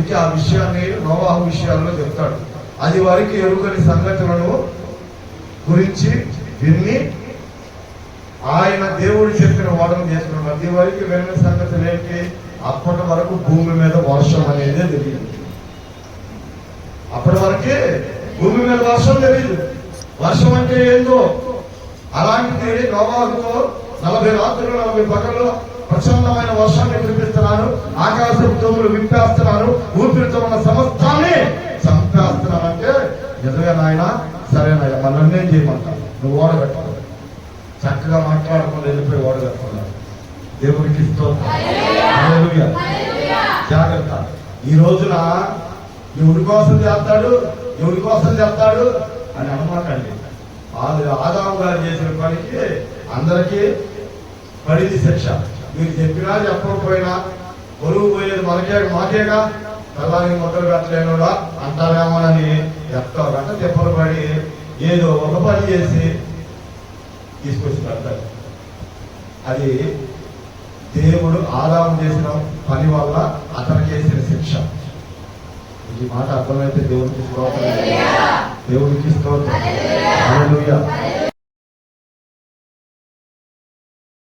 అందుకే ఆ విషయాన్ని నోవాహు విషయాల్లో చెప్తాడు. అది వారికి ఎరుగని సంగతులను గురించి విని ఆయన దేవుడు చెప్పిన ఓడను చేసుకున్నాడు. అది వరకు వినని సంగతులు ఏంటి? అప్పటి వరకు భూమి మీద వర్షం అనేది తెలియదు. అప్పటి వరకే భూమి మీద వర్షం తెలియదు. వర్షం అంటే ఏందో అలాంటిది నోవాహుతో 40 రాత్రులు 40 పగళ్ళు ప్రచండమైన వర్షాన్ని కురిపిస్తున్నాను, ఆకాశపు తోములు వింపేస్తున్నాను, ఊపిరితో ఉన్న సమస్తాన్ని చంపేస్తున్నానంటే నిజమే నాయన, సరేనాయన మన నిర్ణయం చేయమంటాను, నువ్వు ఓడగట్టుకో. చక్కగా మాట్లాడకుండా వెళ్ళిపోయి ఓడగట్టుకున్నాడు. దేవునికి హల్లెలూయా. జాగ్రత్త. ఈ రోజున ఎవరి కోసం చేస్తాడు అని అనమాకండి. ఆదాము గారు చేసిన పనికి అందరికీ పడింది శిక్ష. మీరు చెప్పినా చెప్పకపోయినా బరువు పోయేది మాకేగా, తలానికి మొదలు పెట్టలేనుడా అంటారేమోనని చెప్తారంట. తిప్పలు పడి ఏదో ఒక పని చేసి తీసుకొచ్చి పెడతారు. అది దేవుడు ఆదాము చేసిన పని వల్ల అతను చేసిన శిక్ష. ఈ మాట అర్థమైతే దేవుడికి స్తోత్రం. హల్లెలూయా.